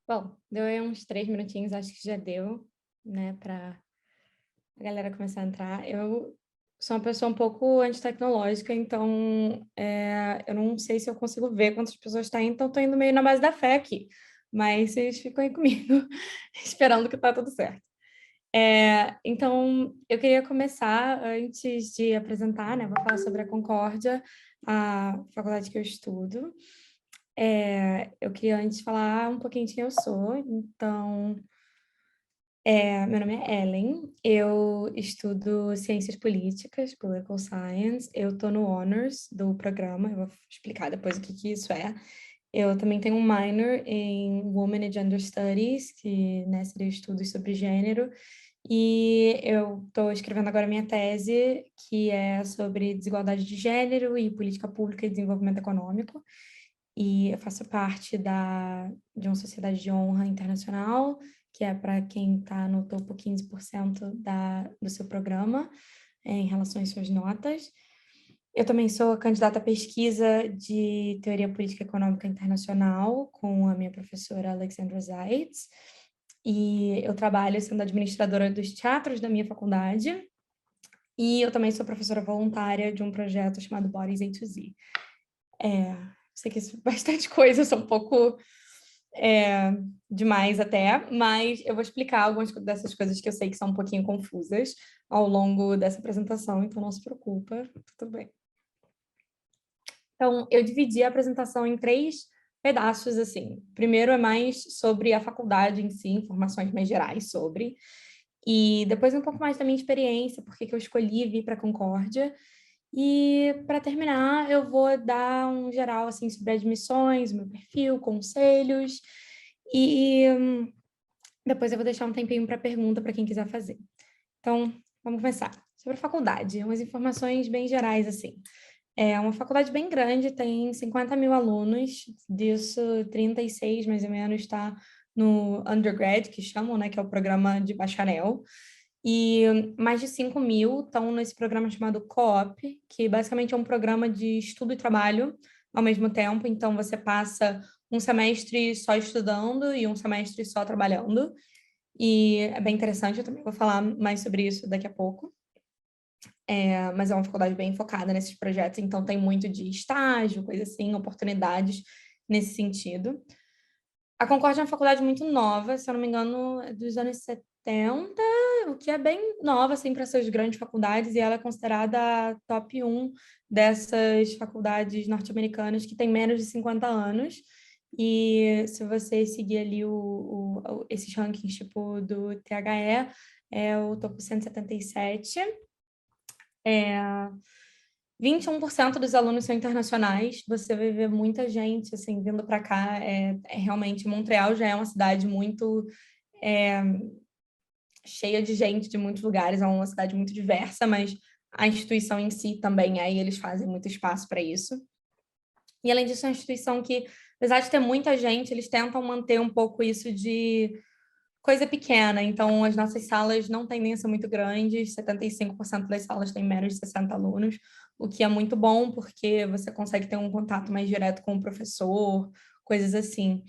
Bom, deu aí uns 3 minutinhos, acho que já deu, né, para a galera começar a entrar. Eu sou uma pessoa um pouco antitecnológica, então, eu não sei se eu consigo ver quantas pessoas tá aí, então tô indo meio na base da fé aqui, mas vocês ficam aí comigo, esperando que tá tudo certo. Então, eu queria começar antes de apresentar, né, vou falar sobre a Concórdia, a faculdade que eu estudo. Eu queria antes falar um pouquinho de quem eu sou. Então, meu nome é Ellen, eu estudo Ciências Políticas, Political Science, eu estou no Honors do programa, eu vou explicar depois o que que isso é. Eu também tenho um minor em Women and Gender Studies, que, né, seria estudos sobre gênero, e eu estou escrevendo agora minha tese, que é sobre desigualdade de gênero e política pública e desenvolvimento econômico. E eu faço parte de uma sociedade de honra internacional, que é para quem está no topo 15% do seu programa, em relação às suas notas. Eu também sou candidata à pesquisa de Teoria Política e Econômica Internacional com a minha professora Alexandra Zaitz, e eu trabalho sendo administradora dos teatros da minha faculdade, e eu também sou professora voluntária de um projeto chamado Bodies A to Z. Sei que isso é bastante coisa, sou um pouco demais até, mas eu vou explicar algumas dessas coisas que eu sei que são um pouquinho confusas ao longo dessa apresentação, então não se preocupa, tudo bem. Então, eu dividi a apresentação em 3 pedaços, assim. Primeiro é mais sobre a faculdade em si, informações mais gerais sobre, e depois um pouco mais da minha experiência, porque que eu escolhi vir para a Concórdia. E para terminar, eu vou dar um geral assim sobre admissões, meu perfil, conselhos e depois eu vou deixar um tempinho para pergunta para quem quiser fazer. Então, vamos começar. Sobre a faculdade, umas informações bem gerais assim. É uma faculdade bem grande, tem 50 mil alunos, disso 36 mais ou menos está no undergrad, que chamam, né, que é o programa de bacharel. E mais de 5 mil estão nesse programa chamado Co-op, que basicamente é um programa de estudo e trabalho ao mesmo tempo. Então, você passa um semestre só estudando e um semestre só trabalhando. E é bem interessante, eu também vou falar mais sobre isso daqui a pouco. Mas é uma faculdade bem focada nesses projetos, então tem muito de estágio, coisa assim, oportunidades nesse sentido. A Concórdia é uma faculdade muito nova, se eu não me engano, é dos anos 70, o que é bem nova, assim, para essas grandes faculdades, e ela é considerada a top 1 dessas faculdades norte-americanas que tem menos de 50 anos. E se você seguir ali esses rankings, tipo, do THE, é o topo 177. 21% dos alunos são internacionais, você vai ver muita gente, assim, vindo para cá, realmente, Montreal já é uma cidade muito é, cheia de gente de muitos lugares, é uma cidade muito diversa, mas a instituição em si também, aí eles fazem muito espaço para isso. E, além disso, é uma instituição que, apesar de ter muita gente, eles tentam manter um pouco isso de coisa pequena, então as nossas salas não tendem a ser muito grandes, 75% das salas têm menos de 60 alunos, o que é muito bom, porque você consegue ter um contato mais direto com o professor, coisas assim.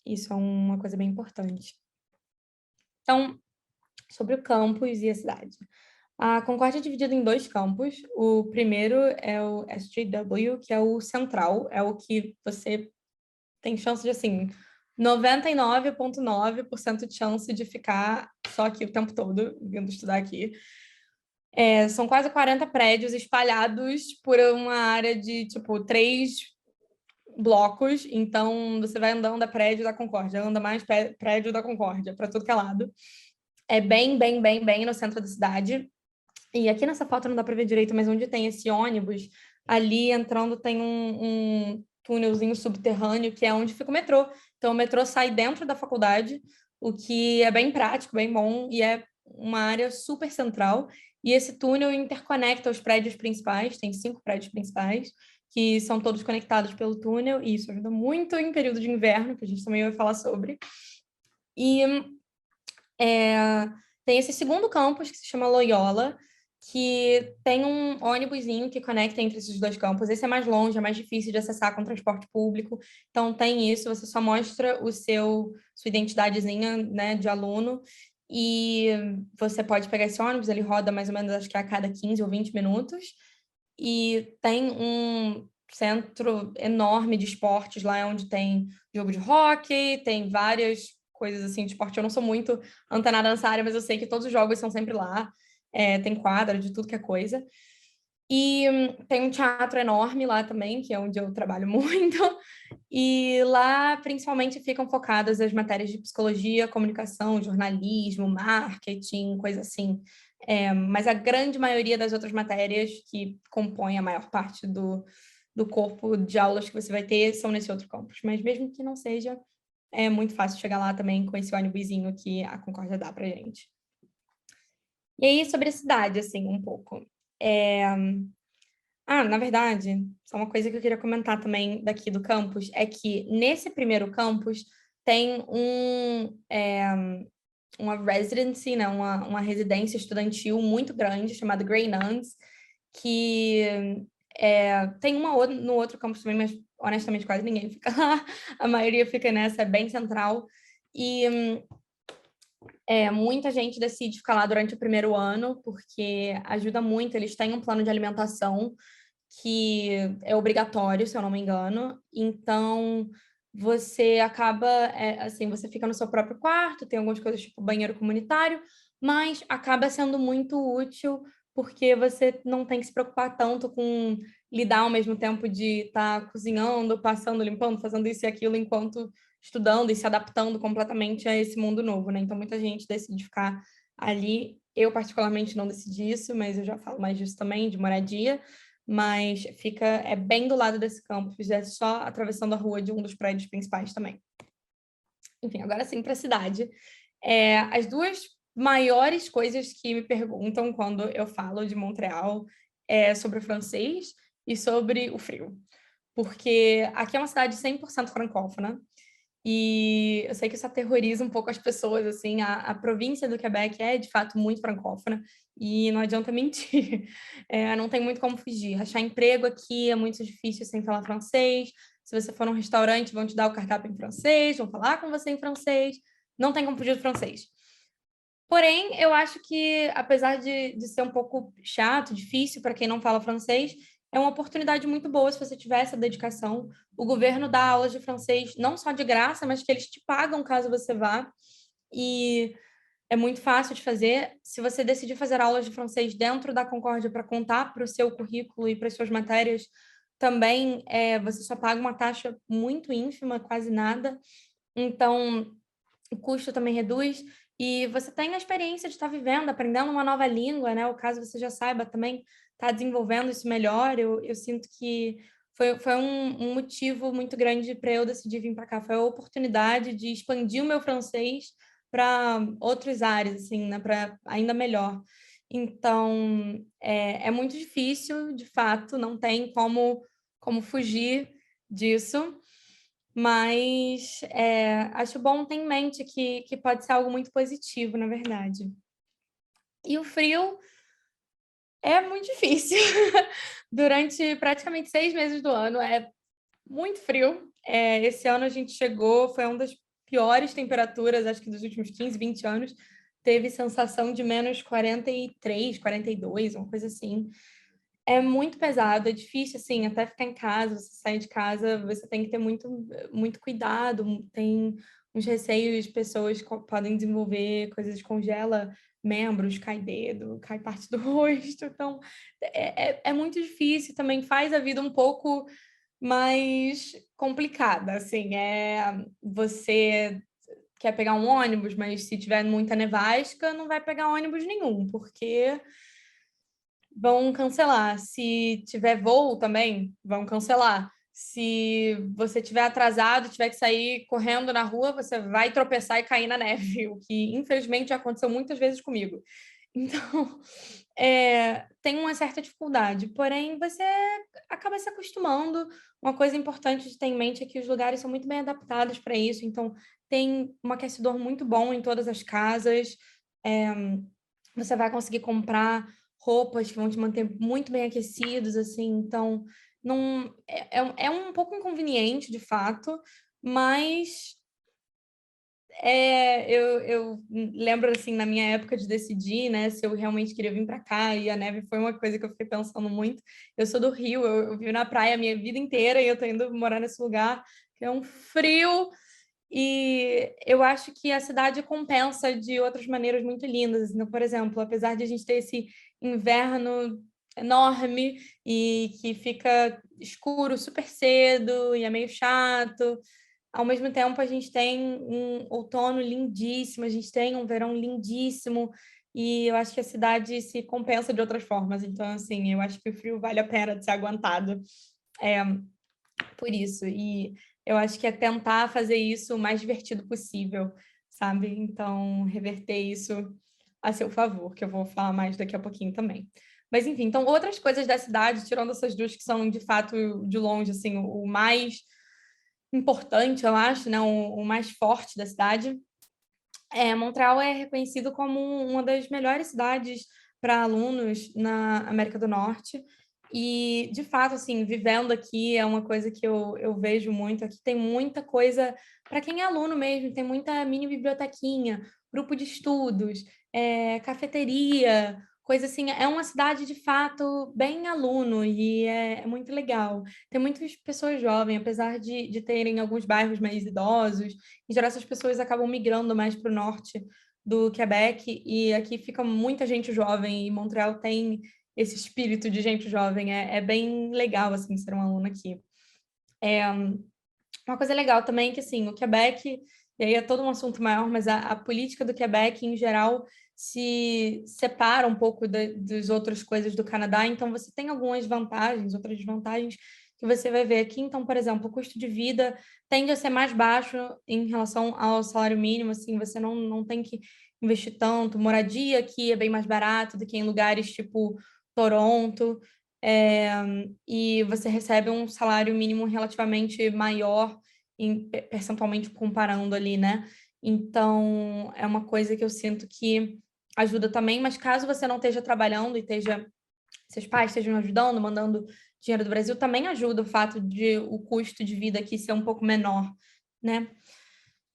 Isso é uma coisa bem importante. Então, sobre o campus e a cidade. A Concórdia é dividida em 2 campos. O primeiro é o SJW, que é o central, é o que você tem chance de, assim, 99,9% de chance de ficar só aqui o tempo todo, vindo estudar aqui. São quase 40 prédios espalhados por uma área de, tipo, 3 blocos. Então, você vai andando a prédio da Concórdia, anda mais prédio da Concórdia, para tudo que é lado. É bem, bem, bem, bem no centro da cidade. E aqui nessa foto não dá para ver direito, mas onde tem esse ônibus, ali entrando tem um túnelzinho subterrâneo, que é onde fica o metrô. Então, o metrô sai dentro da faculdade, o que é bem prático, bem bom, e é uma área super central. E esse túnel interconecta os prédios principais, tem 5 prédios principais, que são todos conectados pelo túnel, e isso ajuda muito em período de inverno, que a gente também vai falar sobre. E tem esse segundo campus, que se chama Loyola, que tem um ônibusinho que conecta entre esses dois campos. Esse é mais longe, é mais difícil de acessar com transporte público. Então, tem isso, você só mostra sua identidadezinha, né, de aluno, e você pode pegar esse ônibus, ele roda mais ou menos, acho que a cada 15 ou 20 minutos, e tem um centro enorme de esportes lá, onde tem jogo de hóquei, tem várias coisas assim de esporte. Eu não sou muito antenada nessa área, mas eu sei que todos os jogos são sempre lá. Tem quadra de tudo que é coisa. E tem um teatro enorme lá também, que é onde eu trabalho muito. E lá, principalmente, ficam focadas as matérias de psicologia, comunicação, jornalismo, marketing, coisa assim. Mas a grande maioria das outras matérias que compõem a maior parte do corpo de aulas que você vai ter são nesse outro campus. Mas mesmo que não seja, é muito fácil chegar lá também com esse ônibusinho que a Concórdia dá pra gente. E aí, sobre a cidade, assim, um pouco. Na verdade, só uma coisa que eu queria comentar também daqui do campus é que nesse primeiro campus tem uma residency, né, uma residência estudantil muito grande chamada Grey Nuns, que tem no outro campus também, mas honestamente quase ninguém fica lá. A maioria fica nessa, é bem central. E muita gente decide ficar lá durante o primeiro ano, porque ajuda muito. Eles têm um plano de alimentação que é obrigatório, se eu não me engano. Então, você acaba, assim, você fica no seu próprio quarto, tem algumas coisas tipo banheiro comunitário, mas acaba sendo muito útil porque você não tem que se preocupar tanto com lidar ao mesmo tempo de estar cozinhando, passando, limpando, fazendo isso e aquilo enquanto estudando e se adaptando completamente a esse mundo novo, né? Então, muita gente decide ficar ali. Eu, particularmente, não decidi isso, mas eu já falo mais disso também, de moradia. Mas é bem do lado desse campus, é só atravessando a rua de um dos prédios principais também. Enfim, agora sim para a cidade. As duas maiores coisas que me perguntam quando eu falo de Montreal é sobre o francês e sobre o frio. Porque aqui é uma cidade 100% francófona, e eu sei que isso aterroriza um pouco as pessoas, assim, a província do Quebec é, de fato, muito francófona, e não adianta mentir, não tem muito como fugir. Achar emprego aqui é muito difícil sem falar francês. Se você for num restaurante, vão te dar o cardápio em francês, vão falar com você em francês, não tem como fugir do francês. Porém, eu acho que, apesar de ser um pouco chato, difícil para quem não fala francês, é uma oportunidade muito boa se você tiver essa dedicação. O governo dá aulas de francês não só de graça, mas que eles te pagam caso você vá. E é muito fácil de fazer. Se você decidir fazer aulas de francês dentro da Concórdia para contar para o seu currículo e para as suas matérias, também você só paga uma taxa muito ínfima, quase nada. Então, o custo também reduz e você tem a experiência de estar vivendo, aprendendo uma nova língua, né? O caso você já saiba também estar desenvolvendo isso melhor. Eu sinto que foi um motivo muito grande para eu decidir vir para cá. Foi a oportunidade de expandir o meu francês para outras áreas, assim, né? Para ainda melhor. Então, é muito difícil, de fato, não tem como fugir disso. Mas acho bom ter em mente que pode ser algo muito positivo, na verdade. E o frio é muito difícil. Durante praticamente 6 meses do ano é muito frio. Esse ano a gente chegou, foi uma das piores temperaturas, acho que dos últimos 15, 20 anos. Teve sensação de menos 43, 42, uma coisa assim. É muito pesado, é difícil, assim, até ficar em casa, você sair de casa, você tem que ter muito, muito cuidado, tem uns receios, pessoas podem desenvolver coisas, congela membros, cai dedo, cai parte do rosto, então é muito difícil, também faz a vida um pouco mais complicada, assim, você quer pegar um ônibus, mas se tiver muita nevasca, não vai pegar ônibus nenhum, porque vão cancelar. Se tiver voo também, vão cancelar. Se você tiver atrasado, tiver que sair correndo na rua, você vai tropeçar e cair na neve, o que infelizmente já aconteceu muitas vezes comigo. Então, tem uma certa dificuldade, porém você acaba se acostumando. Uma coisa importante de ter em mente é que os lugares são muito bem adaptados para isso, então tem um aquecedor muito bom em todas as casas, você vai conseguir comprar roupas que vão te manter muito bem aquecidos, assim, então não é um pouco inconveniente, de fato, mas eu lembro, assim, na minha época de decidir, né, se eu realmente queria vir para cá, e a neve foi uma coisa que eu fiquei pensando muito. Eu sou do Rio, eu vivi na praia a minha vida inteira e eu tô indo morar nesse lugar que é um frio, e eu acho que a cidade compensa de outras maneiras muito lindas. Então, por exemplo, apesar de a gente ter esse inverno enorme e que fica escuro super cedo e é meio chato, ao mesmo tempo a gente tem um outono lindíssimo, a gente tem um verão lindíssimo, e eu acho que a cidade se compensa de outras formas. Então, assim, eu acho que o frio vale a pena de ser aguentado. É, por isso. E eu acho que é tentar fazer isso o mais divertido possível, sabe? Então, reverter isso a seu favor, que eu vou falar mais daqui a pouquinho também. Mas, enfim, então, outras coisas da cidade, tirando essas duas que são, de fato, de longe, assim, o mais importante, eu acho, né? O mais forte da cidade. Montreal é reconhecido como uma das melhores cidades para alunos na América do Norte. E, de fato, assim, vivendo aqui é uma coisa que eu vejo muito. Aqui tem muita coisa para quem é aluno mesmo, tem muita mini bibliotequinha, grupo de estudos, cafeteria, coisa assim. É uma cidade, de fato, bem aluno e é muito legal. Tem muitas pessoas jovens, apesar de terem alguns bairros mais idosos. Em geral, essas pessoas acabam migrando mais para o norte do Quebec, e aqui fica muita gente jovem, e Montreal tem esse espírito de gente jovem. É bem legal, assim, ser um aluno aqui. Uma coisa legal também é que, assim, o Quebec, e aí é todo um assunto maior, mas a política do Quebec, em geral, se separa um pouco das outras coisas do Canadá, então você tem algumas vantagens, outras desvantagens que você vai ver aqui. Então, por exemplo, o custo de vida tende a ser mais baixo em relação ao salário mínimo, assim, você não tem que investir tanto. Moradia aqui é bem mais barato do que em lugares tipo Toronto, é, e você recebe um salário mínimo relativamente maior, percentualmente comparando ali, né? Então, é uma coisa que eu sinto que ajuda também, mas caso você não esteja trabalhando e seus pais estejam ajudando, mandando dinheiro do Brasil, também ajuda o fato de o custo de vida aqui ser um pouco menor, né?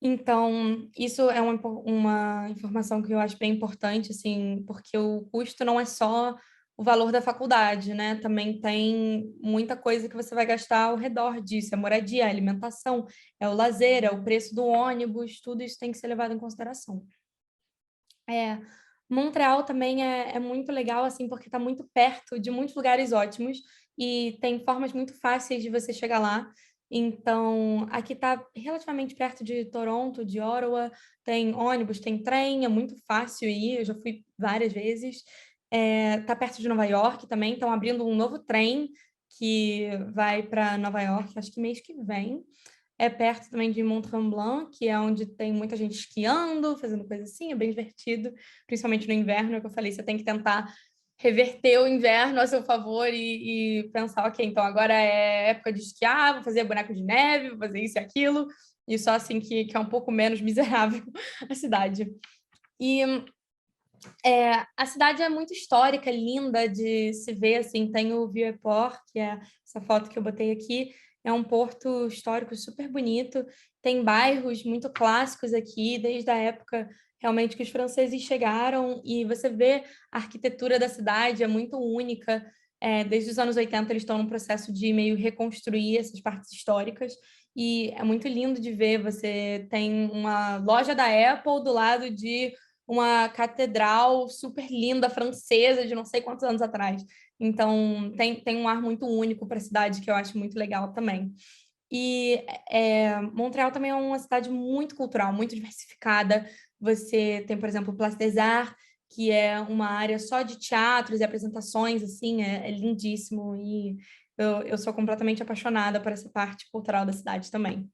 Então, isso é uma informação que eu acho bem importante, assim, porque o custo não é só o valor da faculdade, né? Também tem muita coisa que você vai gastar ao redor disso, é moradia, é alimentação, é o lazer, é o preço do ônibus, tudo isso tem que ser levado em consideração. É, Montreal também é muito legal, assim, porque está muito perto de muitos lugares ótimos e tem formas muito fáceis de você chegar lá. Então, aqui está relativamente perto de Toronto, de Ottawa, tem ônibus, tem trem, é muito fácil ir, eu já fui várias vezes. Tá perto de Nova York também, estão abrindo um novo trem que vai para Nova York, acho que mês que vem. É perto também de Mont Tremblant, que é onde tem muita gente esquiando, fazendo coisa assim, é bem divertido, principalmente no inverno, é o que eu falei, você tem que tentar reverter o inverno a seu favor e pensar, ok, então agora é época de esquiar, vou fazer boneco de neve, vou fazer isso e aquilo, e só assim que é um pouco menos miserável a cidade. E a cidade é muito histórica, linda de se ver, assim, tem o Vieux-Port, que é essa foto que eu botei aqui, é um porto histórico super bonito, tem bairros muito clássicos aqui, desde a época realmente que os franceses chegaram, e você vê a arquitetura da cidade, é muito única. Desde os anos 80 eles estão num processo de meio reconstruir essas partes históricas, e é muito lindo de ver. Você tem uma loja da Apple do lado de uma catedral super linda, francesa, de não sei quantos anos atrás. Então, tem um ar muito único para a cidade, que eu acho muito legal também. E Montreal também é uma cidade muito cultural, muito diversificada. Você tem, por exemplo, o Place des Arts, que é uma área só de teatros e apresentações, assim, é lindíssimo. E eu sou completamente apaixonada por essa parte cultural da cidade também.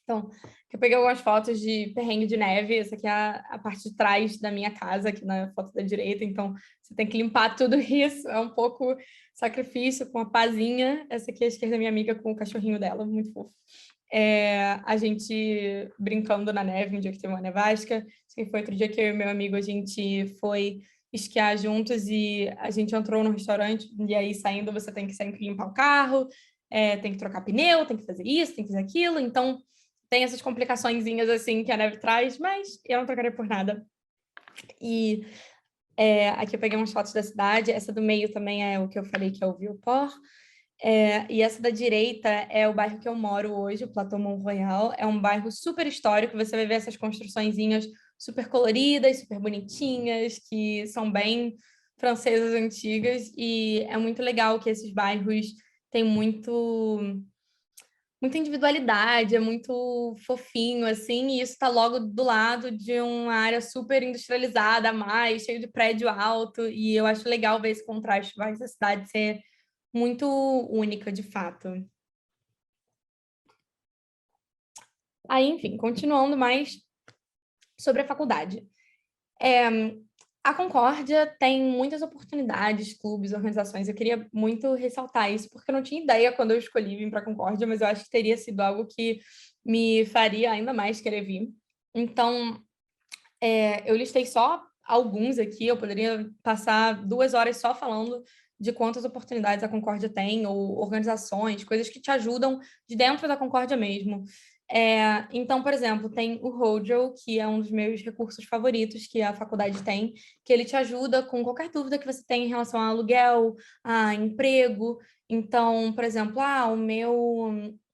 Então, eu peguei algumas fotos de perrengue de neve. Essa aqui é a parte de trás da minha casa, aqui na foto da direita. Então, você tem que limpar tudo isso. É um pouco sacrifício com a pazinha. Essa aqui é a esquerda da minha amiga com o cachorrinho dela, muito fofo. A gente brincando na neve um dia que teve uma nevasca. Acho que foi outro dia que eu e meu amigo, a gente foi esquiar juntos e a gente entrou no restaurante e aí saindo você tem que sempre limpar o carro, tem que trocar pneu, tem que fazer isso, tem que fazer aquilo. Então tem essas complicaçõezinhas assim que a neve traz, mas eu não trocaria por nada. E aqui eu peguei umas fotos da cidade, essa do meio também é o que eu falei que é o Vieux-Port. E essa da direita é o bairro que eu moro hoje, o Plateau Mont-Royal. É um bairro super histórico, você vai ver essas construçõezinhas super coloridas, super bonitinhas, que são bem francesas antigas, e é muito legal que esses bairros têm muita individualidade, é muito fofinho, assim, e isso está logo do lado de uma área super industrializada, mais, cheio de prédio alto, e eu acho legal ver esse contraste, faz a cidade ser muito única, de fato. Aí, enfim, continuando mais sobre a faculdade. A Concórdia tem muitas oportunidades, clubes, organizações. Eu queria muito ressaltar isso, porque eu não tinha ideia quando eu escolhi vir para a Concórdia, mas eu acho que teria sido algo que me faria ainda mais querer vir. Então, eu listei só alguns aqui, eu poderia passar 2 horas só falando de quantas oportunidades a Concórdia tem, ou organizações, coisas que te ajudam de dentro da Concórdia mesmo. Então, por exemplo, tem o Rodel, que é um dos meus recursos favoritos que a faculdade tem, que ele te ajuda com qualquer dúvida que você tem em relação a aluguel, a emprego. Então, por exemplo,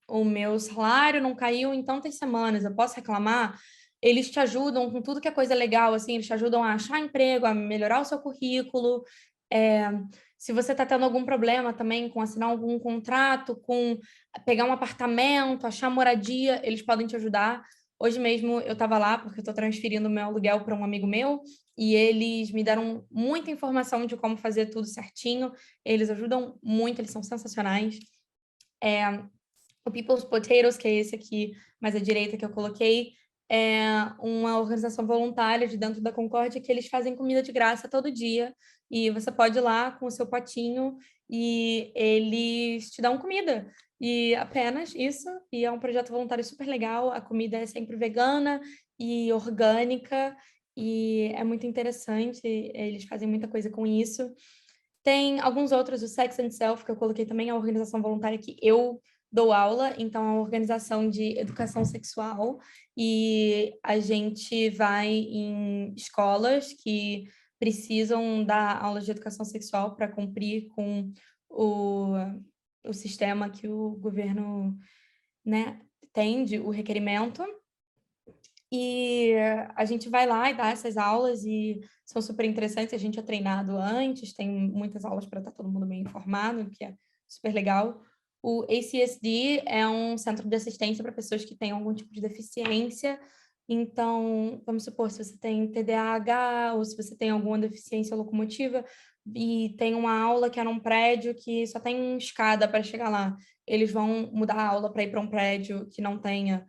o meu salário não caiu em tantas semanas, eu posso reclamar? Eles te ajudam com tudo que é coisa legal, assim, eles te ajudam a achar emprego, a melhorar o seu currículo. É, Se você está tendo algum problema também com assinar algum contrato, com pegar um apartamento, achar moradia, eles podem te ajudar. Hoje mesmo eu estava lá porque eu estou transferindo meu aluguel para um amigo meu e eles me deram muita informação de como fazer tudo certinho. Eles ajudam muito, eles são sensacionais. O People's Potatoes, que é esse aqui mais à direita que eu coloquei, é uma organização voluntária de dentro da Concórdia que eles fazem comida de graça todo dia e você pode ir lá com o seu potinho e eles te dão comida. E apenas isso, e é um projeto voluntário super legal, a comida é sempre vegana e orgânica e é muito interessante, eles fazem muita coisa com isso. Tem alguns outros, o Sex and Self, que eu coloquei também, é uma organização voluntária que eu dou aula, então é uma organização de educação sexual e a gente vai em escolas que precisam dar aulas de educação sexual para cumprir com o, o sistema que o governo, né, tem o requerimento. E a gente vai lá e dá essas aulas e são super interessantes. A gente é treinado antes, tem muitas aulas para estar todo mundo bem informado, que é super legal. O ACSD é um centro de assistência para pessoas que têm algum tipo de deficiência. Então, vamos supor, se você tem TDAH ou se você tem alguma deficiência locomotiva e tem uma aula que é num prédio que só tem escada para chegar lá, eles vão mudar a aula para ir para um prédio que não tenha.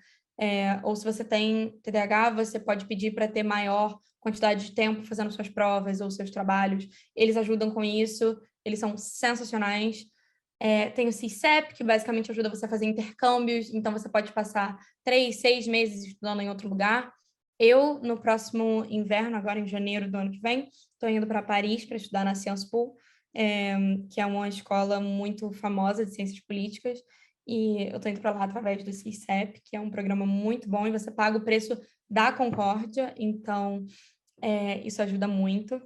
Ou se você tem TDAH, você pode pedir para ter maior quantidade de tempo fazendo suas provas ou seus trabalhos. Eles ajudam com isso, eles são sensacionais. Tem o CICEP, que basicamente ajuda você a fazer intercâmbios, então você pode passar 3, 6 meses estudando em outro lugar. Eu, no próximo inverno, agora em janeiro do ano que vem, estou indo para Paris para estudar na Sciences Po, que é uma escola muito famosa de ciências políticas, e eu estou indo para lá através do CICEP, que é um programa muito bom, e você paga o preço da Concórdia, então isso ajuda muito.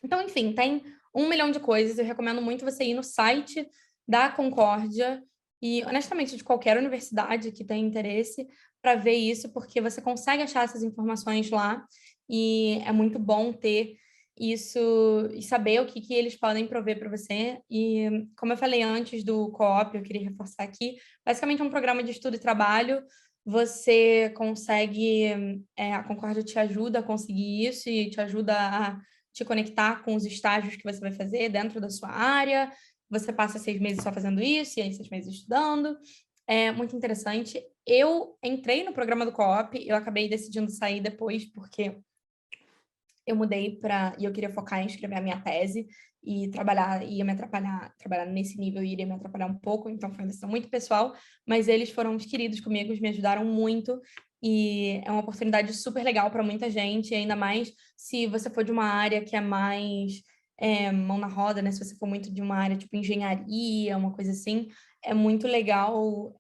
Então, enfim, tem 1 milhão de coisas. Eu recomendo muito você ir no site da Concórdia e, honestamente, de qualquer universidade que tenha interesse para ver isso, porque você consegue achar essas informações lá e é muito bom ter isso e saber o que eles podem prover para você. E, como eu falei antes do co-op, eu queria reforçar aqui, basicamente é um programa de estudo e trabalho. Você consegue, a Concórdia te ajuda a conseguir isso e te ajuda a te conectar com os estágios que você vai fazer dentro da sua área. Você passa 6 meses só fazendo isso, e aí 6 meses estudando. É muito interessante. Eu entrei no programa do Co-op, eu acabei decidindo sair depois, porque eu mudei para... E eu queria focar em escrever a minha tese, e trabalhar ia me atrapalhar, trabalhar nesse nível iria me atrapalhar um pouco, então foi uma decisão muito pessoal, mas eles foram os queridos comigo, me ajudaram muito, e é uma oportunidade super legal para muita gente, ainda mais se você for de uma área que é mais mão na roda, né? Se você for muito de uma área tipo engenharia, uma coisa assim, é muito legal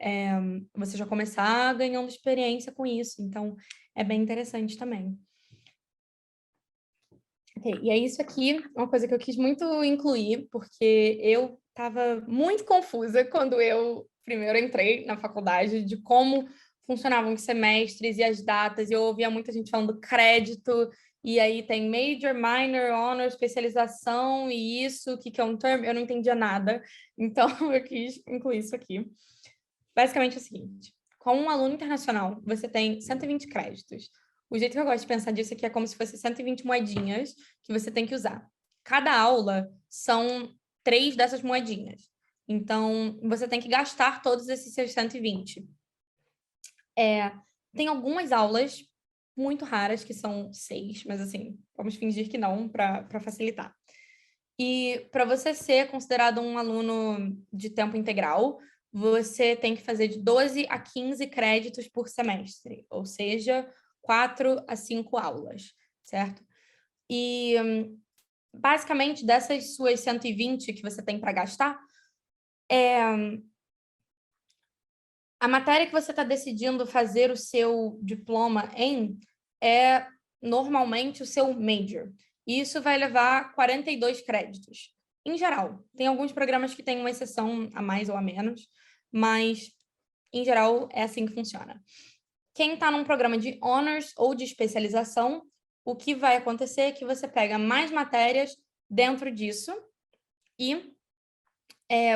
você já começar ganhando experiência com isso. Então, é bem interessante também. Ok, e é isso aqui, uma coisa que eu quis muito incluir, porque eu estava muito confusa quando eu primeiro entrei na faculdade de como funcionavam os semestres e as datas, e eu ouvia muita gente falando crédito, e aí tem major, minor, honor, especialização, e isso, o que é um term, eu não entendia nada, então eu quis incluir isso aqui. Basicamente é o seguinte, como um aluno internacional, você tem 120 créditos. O jeito que eu gosto de pensar disso aqui é como se fosse 120 moedinhas que você tem que usar. Cada aula são 3 dessas moedinhas. Então, você tem que gastar todos esses seus 120. Tem algumas aulas muito raras, que são 6, mas assim, vamos fingir que não, para facilitar. E para você ser considerado um aluno de tempo integral, você tem que fazer de 12 a 15 créditos por semestre, ou seja, 4 a 5 aulas, certo? E basicamente dessas suas 120 que você tem para gastar, a matéria que você está decidindo fazer o seu diploma em é normalmente o seu major. E isso vai levar 42 créditos. Em geral, tem alguns programas que têm uma exceção a mais ou a menos, mas em geral é assim que funciona. Quem está num programa de honors ou de especialização, o que vai acontecer é que você pega mais matérias dentro disso e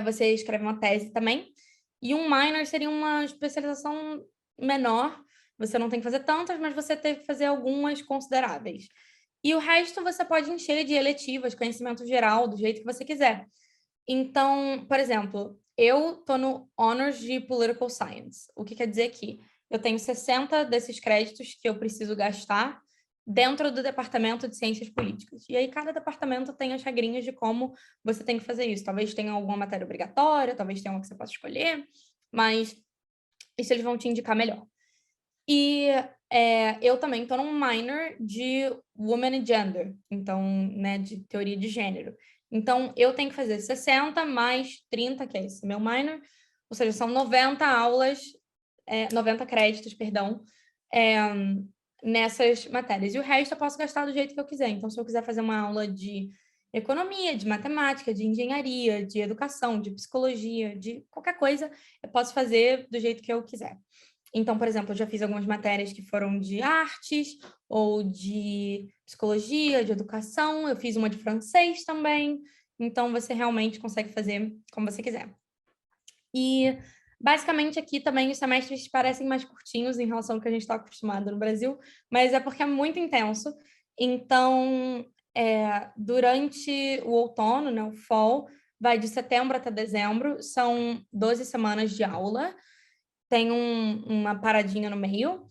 você escreve uma tese também. E um minor seria uma especialização menor. Você não tem que fazer tantas, mas você tem que fazer algumas consideráveis. E o resto você pode encher de eletivas, conhecimento geral, do jeito que você quiser. Então, por exemplo, eu estou no Honors de Political Science. O que quer dizer que eu tenho 60 desses créditos que eu preciso gastar dentro do departamento de ciências políticas. E aí cada departamento tem as regrinhas de como você tem que fazer isso. Talvez tenha alguma matéria obrigatória, talvez tenha uma que você possa escolher, mas isso eles vão te indicar melhor. E eu também estou num minor de Women and Gender, então, né, de teoria de gênero. Então, eu tenho que fazer 60 mais 30, que é esse meu minor, ou seja, são 90 aulas, 90 créditos, perdão, nessas matérias. E o resto eu posso gastar do jeito que eu quiser. Então, se eu quiser fazer uma aula de economia, de matemática, de engenharia, de educação, de psicologia, de qualquer coisa, eu posso fazer do jeito que eu quiser. Então, por exemplo, eu já fiz algumas matérias que foram de artes ou de psicologia, de educação. Eu fiz uma de francês também. Então, você realmente consegue fazer como você quiser. E, basicamente, aqui também os semestres parecem mais curtinhos em relação ao que a gente está acostumado no Brasil, mas é porque é muito intenso. Então, durante o outono, né, o fall, vai de setembro até dezembro, são 12 semanas de aula, tem uma paradinha no meio,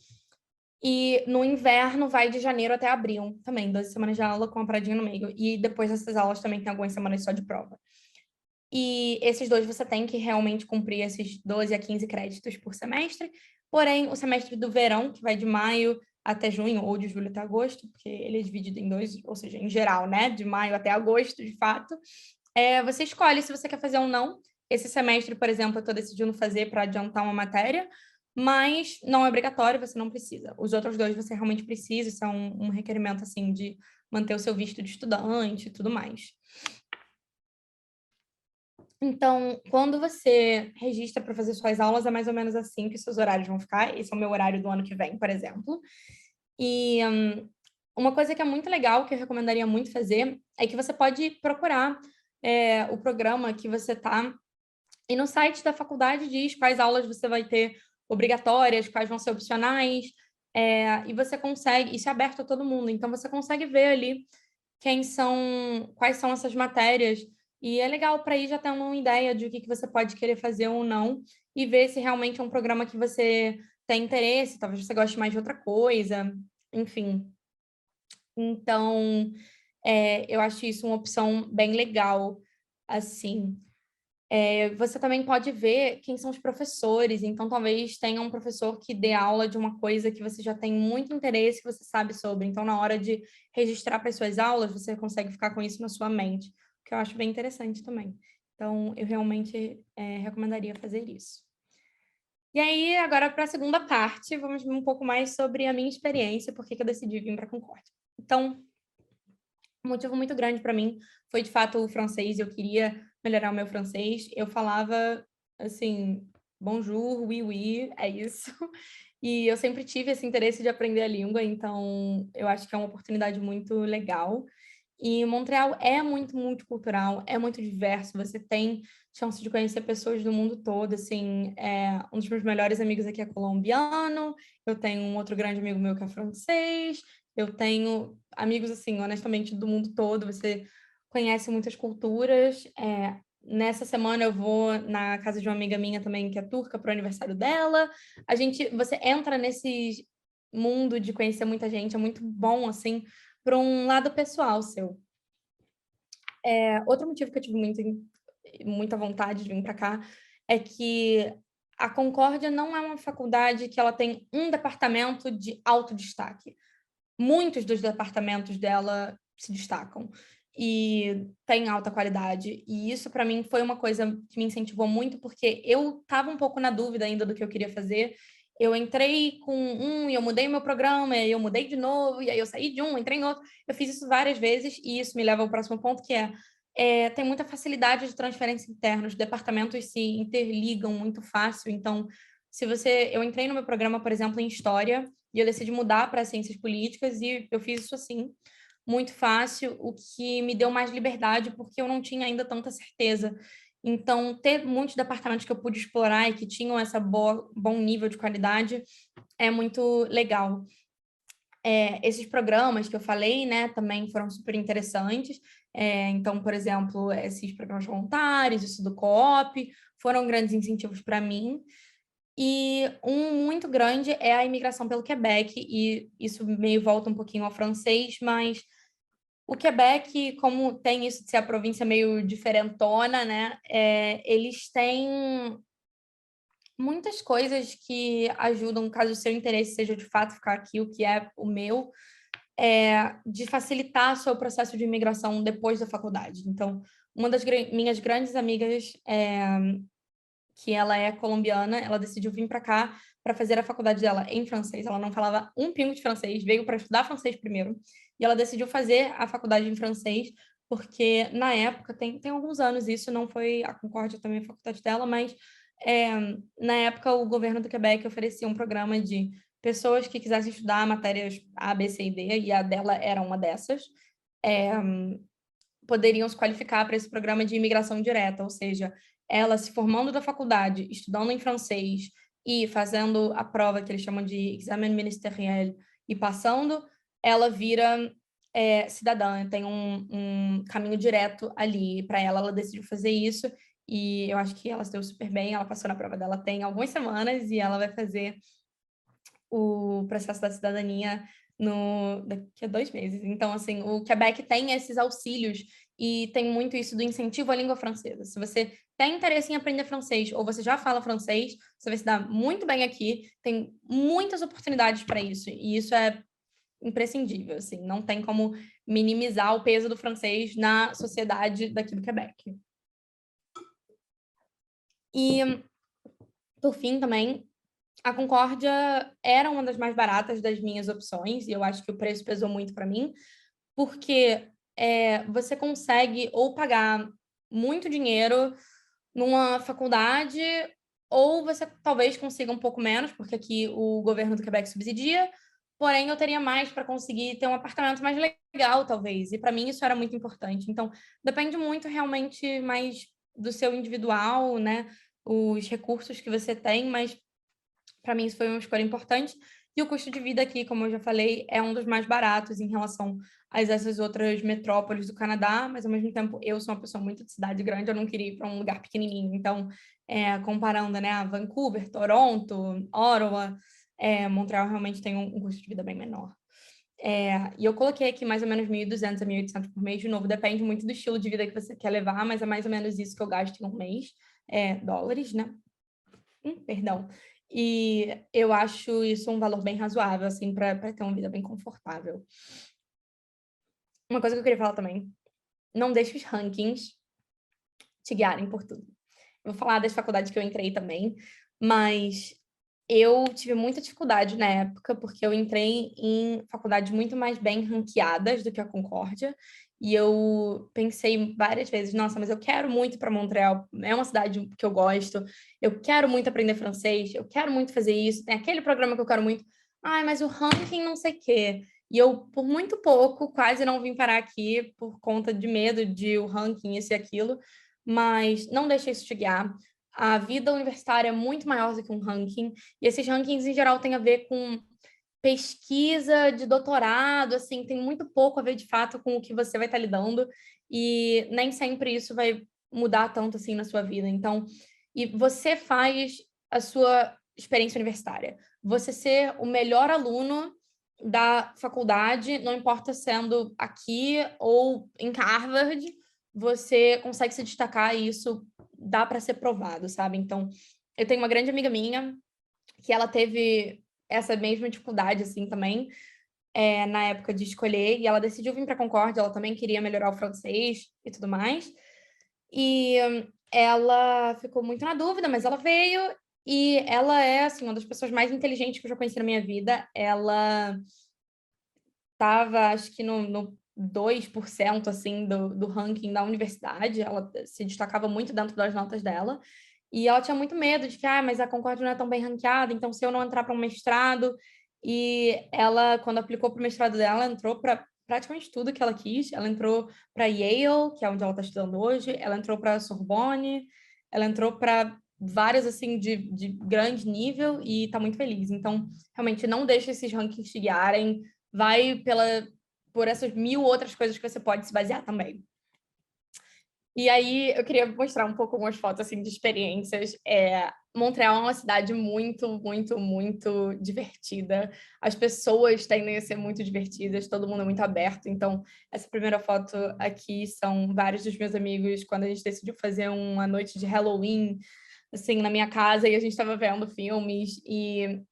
e no inverno vai de janeiro até abril, também, 12 semanas de aula com uma paradinha no meio, e depois dessas aulas também tem algumas semanas só de prova. E esses dois você tem que realmente cumprir esses 12 a 15 créditos por semestre, porém, o semestre do verão, que vai de maio até junho, ou de julho até agosto, porque ele é dividido em dois, ou seja, em geral, né, de maio até agosto, de fato, você escolhe se você quer fazer ou não. Esse semestre, por exemplo, eu estou decidindo fazer para adiantar uma matéria, mas não é obrigatório, você não precisa. Os outros dois você realmente precisa, são um requerimento assim de manter o seu visto de estudante e tudo mais. Então, quando você registra para fazer suas aulas, é mais ou menos assim que seus horários vão ficar. Esse é o meu horário do ano que vem, por exemplo. E uma coisa que é muito legal, que eu recomendaria muito fazer, é que você pode procurar o programa que você está. E no site da faculdade diz quais aulas você vai ter obrigatórias, quais vão ser opcionais, e você consegue, isso é aberto a todo mundo, então você consegue ver ali quais são essas matérias, e é legal para ir já tendo uma ideia de o que você pode querer fazer ou não, e ver se realmente é um programa que você tem interesse, talvez você goste mais de outra coisa, enfim. Então, eu acho isso uma opção bem legal, assim. Você também pode ver quem são os professores, então talvez tenha um professor que dê aula de uma coisa que você já tem muito interesse, que você sabe sobre. Então, na hora de registrar para as suas aulas, você consegue ficar com isso na sua mente, que eu acho bem interessante também. Então, eu realmente recomendaria fazer isso. E aí, agora para a segunda parte, vamos ver um pouco mais sobre a minha experiência, por que eu decidi vir para a Concórdia. Então, um motivo muito grande para mim foi, de fato, o francês. Eu queria melhorar o meu francês. Eu falava, assim, bonjour, oui, oui, é isso. E eu sempre tive esse interesse de aprender a língua, então eu acho que é uma oportunidade muito legal. E Montreal é muito multicultural, é muito diverso. Você tem chance de conhecer pessoas do mundo todo, assim. Um dos meus melhores amigos aqui é colombiano, eu tenho um outro grande amigo meu que é francês, eu tenho amigos, assim, honestamente, do mundo todo. Você conhece muitas culturas. Nessa semana eu vou na casa de uma amiga minha também, que é turca, para o aniversário dela. Você entra nesse mundo de conhecer muita gente, é muito bom, assim, para um lado pessoal seu. Outro motivo que eu tive muita vontade de vir para cá é que a Concórdia não é uma faculdade que ela tem um departamento de alto destaque. Muitos dos departamentos dela se destacam e têm alta qualidade. E isso, para mim, foi uma coisa que me incentivou muito, porque eu estava um pouco na dúvida ainda do que eu queria fazer. Eu entrei com um e eu mudei meu programa, e aí eu mudei de novo, e aí eu saí de um, entrei em outro. Eu fiz isso várias vezes, e isso me leva ao próximo ponto, que tem muita facilidade de transferência interna. Os departamentos se interligam muito fácil. Então, eu entrei no meu programa, por exemplo, em História, e eu decidi mudar para Ciências Políticas, e eu fiz isso assim, muito fácil, o que me deu mais liberdade, porque eu não tinha ainda tanta certeza. Então, ter muitos departamentos que eu pude explorar e que tinham bom nível de qualidade é muito legal. Esses programas que eu falei, né, também foram super interessantes. Então, por exemplo, esses programas voluntários, isso do co-op, foram grandes incentivos para mim. E um muito grande é a imigração pelo Quebec, e isso meio volta um pouquinho ao francês, mas o Quebec, como tem isso de ser a província meio diferentona, né, eles têm muitas coisas que ajudam, caso o seu interesse seja de fato ficar aqui, o que é o meu, de facilitar o seu processo de imigração depois da faculdade. Então, uma das minhas grandes amigas, que ela é colombiana, ela decidiu vir para cá para fazer a faculdade dela em francês. Ela não falava um pingo de francês, veio para estudar francês primeiro, e ela decidiu fazer a faculdade em francês, porque na época, tem alguns anos isso, não foi a Concórdia também a faculdade dela, mas na época o governo do Quebec oferecia um programa de pessoas que quisessem estudar matérias A, B, C e D, e a dela era uma dessas, poderiam se qualificar para esse programa de imigração direta, ou seja, ela se formando da faculdade, estudando em francês e fazendo a prova que eles chamam de examen ministériel e passando, ela vira cidadã, tem um caminho direto ali para ela. Ela decidiu fazer isso e eu acho que ela se deu super bem. Ela passou na prova dela tem algumas semanas e ela vai fazer o processo da cidadania daqui a 2 meses. Então, assim, o Quebec tem esses auxílios e tem muito isso do incentivo à língua francesa. Se você tem interesse em aprender francês ou você já fala francês, você vai se dar muito bem aqui. Tem muitas oportunidades para isso e isso é imprescindível, assim, não tem como minimizar o peso do francês na sociedade daqui do Quebec. E, por fim, também, a Concórdia era uma das mais baratas das minhas opções, e eu acho que o preço pesou muito para mim, porque você consegue ou pagar muito dinheiro numa faculdade, ou você talvez consiga um pouco menos, porque aqui o governo do Quebec subsidia, porém eu teria mais para conseguir ter um apartamento mais legal, talvez, e para mim isso era muito importante. Então, depende muito realmente mais do seu individual, né? Os recursos que você tem, mas para mim isso foi uma escolha importante. E o custo de vida aqui, como eu já falei, é um dos mais baratos em relação a essas outras metrópoles do Canadá, mas ao mesmo tempo eu sou uma pessoa muito de cidade grande, eu não queria ir para um lugar pequenininho. Então, comparando, né, a Vancouver, Toronto, Ottawa, Montreal realmente tem um custo de vida bem menor. E eu coloquei aqui mais ou menos 1.200 a 1.800 por mês, de novo, depende muito do estilo de vida que você quer levar, mas é mais ou menos isso que eu gasto em um mês, dólares, né? Perdão. E eu acho isso um valor bem razoável, assim, para ter uma vida bem confortável. Uma coisa que eu queria falar também, não deixe os rankings te guiarem por tudo. Eu vou falar das faculdades que eu entrei também, mas eu tive muita dificuldade na época, porque eu entrei em faculdades muito mais bem ranqueadas do que a Concórdia, e eu pensei várias vezes, nossa, mas eu quero muito para Montreal, é uma cidade que eu gosto, eu quero muito aprender francês, eu quero muito fazer isso, tem aquele programa que eu quero muito, ai, mas o ranking não sei o quê. E eu, por muito pouco, quase não vim parar aqui por conta de medo de o ranking, isso e aquilo, mas não deixei isso te guiar. A vida universitária é muito maior do que um ranking, e esses rankings, em geral, têm a ver com pesquisa de doutorado, assim, tem muito pouco a ver, de fato, com o que você vai estar lidando, e nem sempre isso vai mudar tanto, assim, na sua vida. Então, e você faz a sua experiência universitária. Você ser o melhor aluno da faculdade, não importa sendo aqui ou em Harvard, você consegue se destacar e isso dá para ser provado, sabe? Então, eu tenho uma grande amiga minha que ela teve essa mesma dificuldade, assim, também, na época de escolher, e ela decidiu vir para Concórdia, ela também queria melhorar o francês e tudo mais, e ela ficou muito na dúvida, mas ela veio, e ela é, assim, uma das pessoas mais inteligentes que eu já conheci na minha vida. Ela estava, acho que no 2%, assim, do ranking da universidade, ela se destacava muito dentro das notas dela, e ela tinha muito medo de que, mas a Concórdia não é tão bem ranqueada, então se eu não entrar para um mestrado, e ela, quando aplicou para o mestrado dela, entrou para praticamente tudo que ela quis. Ela entrou para Yale, que é onde ela está estudando hoje, ela entrou para Sorbonne, ela entrou para várias, assim, de grande nível, e está muito feliz. Então, realmente, não deixe esses rankings te guiarem, vai por essas 1.000 outras coisas que você pode se basear também. E aí, eu queria mostrar um pouco algumas fotos, assim, de experiências. Montreal é uma cidade muito, muito, muito divertida. As pessoas tendem a ser muito divertidas, todo mundo é muito aberto. Então, essa primeira foto aqui são vários dos meus amigos, quando a gente decidiu fazer uma noite de Halloween, assim, na minha casa, e a gente estava vendo filmes. E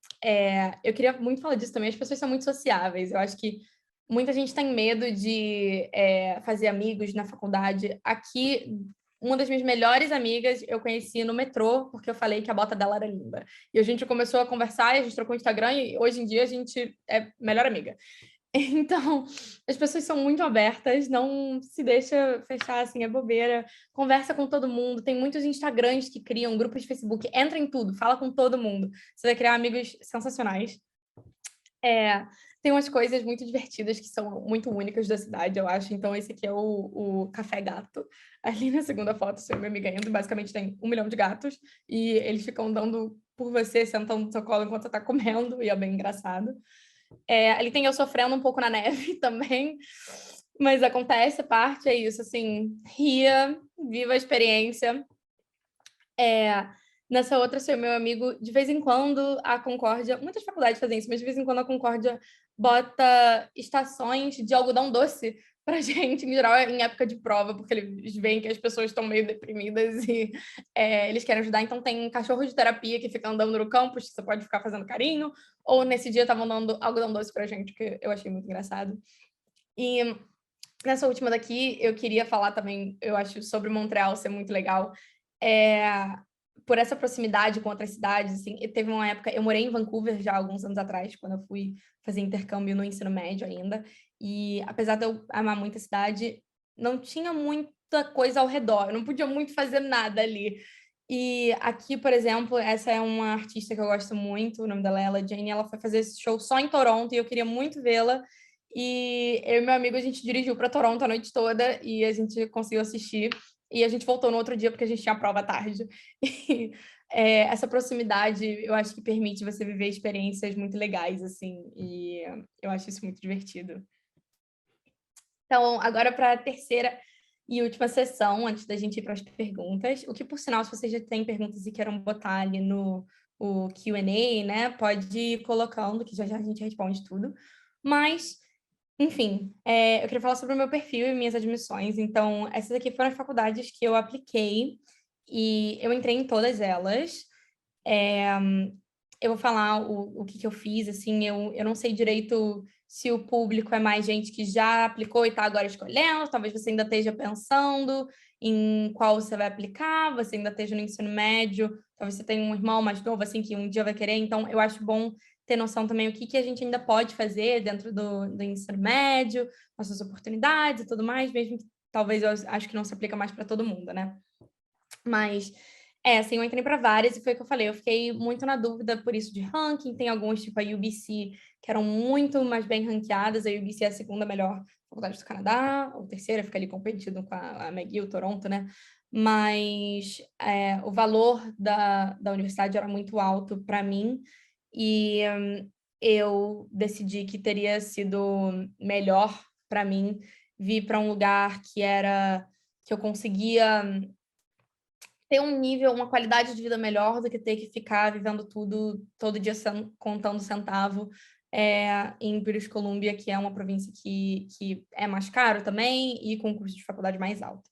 eu queria muito falar disso também. As pessoas são muito sociáveis. Eu acho que muita gente tem medo de fazer amigos na faculdade. Aqui, uma das minhas melhores amigas eu conheci no metrô, porque eu falei que a bota dela era linda. E a gente começou a conversar, e a gente trocou o Instagram, e hoje em dia a gente é melhor amiga. Então, as pessoas são muito abertas, não se deixa fechar, assim, é bobeira. Conversa com todo mundo. Tem muitos Instagrams que criam grupos de Facebook. Entra em tudo, fala com todo mundo. Você vai criar amigos sensacionais. Tem umas coisas muito divertidas que são muito únicas da cidade, eu acho. Então, esse aqui é o Café Gato. Ali na segunda foto, você me ganhando. Basicamente, tem 1 milhão de gatos. E eles ficam dando por você, sentando no seu colo enquanto você tá comendo. E é bem engraçado. Ali tem eu sofrendo um pouco na neve também. Mas acontece, a parte é isso, assim. Ria, viva a experiência. Nessa outra, seu meu amigo, de vez em quando a Concórdia, muitas faculdades fazem isso, mas de vez em quando a Concórdia bota estações de algodão doce pra gente, em geral, em época de prova, porque eles veem que as pessoas estão meio deprimidas e eles querem ajudar. Então, tem cachorro de terapia que fica andando no campus, que você pode ficar fazendo carinho, ou nesse dia estavam dando algodão doce pra gente, que eu achei muito engraçado. E nessa última daqui, eu queria falar também, eu acho, sobre Montreal ser muito legal. Por essa proximidade com outras cidades, assim, teve uma época, eu morei em Vancouver já há alguns anos atrás, quando eu fui fazer intercâmbio no ensino médio ainda, e apesar de eu amar muito a cidade, não tinha muita coisa ao redor, eu não podia muito fazer nada ali. E aqui, por exemplo, essa é uma artista que eu gosto muito, o nome dela é Ella Jane, ela foi fazer esse show só em Toronto, e eu queria muito vê-la, e eu e meu amigo, a gente dirigiu para Toronto a noite toda, e a gente conseguiu assistir, e a gente voltou no outro dia porque a gente tinha prova à tarde. E, essa proximidade, eu acho que permite você viver experiências muito legais, assim, e eu acho isso muito divertido. Então, agora para a terceira e última sessão, antes da gente ir para as perguntas, o que, por sinal, se vocês já têm perguntas e queiram botar ali no o Q&A, né, pode ir colocando, que já já a gente responde tudo. Mas Enfim, eu queria falar sobre o meu perfil e minhas admissões. Então, essas aqui foram as faculdades que eu apliquei e eu entrei em todas elas. É, eu vou falar o que eu fiz, assim, eu não sei direito se o público é mais gente que já aplicou e está agora escolhendo, talvez você ainda esteja pensando em qual você vai aplicar, você ainda esteja no ensino médio, talvez você tenha um irmão mais novo, assim, que um dia vai querer, então eu acho bom ter noção também o que a gente ainda pode fazer dentro do ensino médio, nossas oportunidades e tudo mais, mesmo que talvez eu acho que não se aplica mais para todo mundo, né? Mas, assim, eu entrei para várias e foi o que eu falei, eu fiquei muito na dúvida por isso de ranking, tem alguns, tipo a UBC, que eram muito mais bem ranqueadas, a UBC é a segunda melhor faculdade do Canadá, ou terceira, fica ali competindo com a McGill, Toronto, né? Mas o valor da universidade era muito alto para mim e eu decidi que teria sido melhor para mim vir para um lugar que eu conseguia ter um nível, uma qualidade de vida melhor do que ter que ficar vivendo tudo, todo dia contando centavo em British Columbia, que é uma província que é mais caro também e com custo de faculdade mais alto.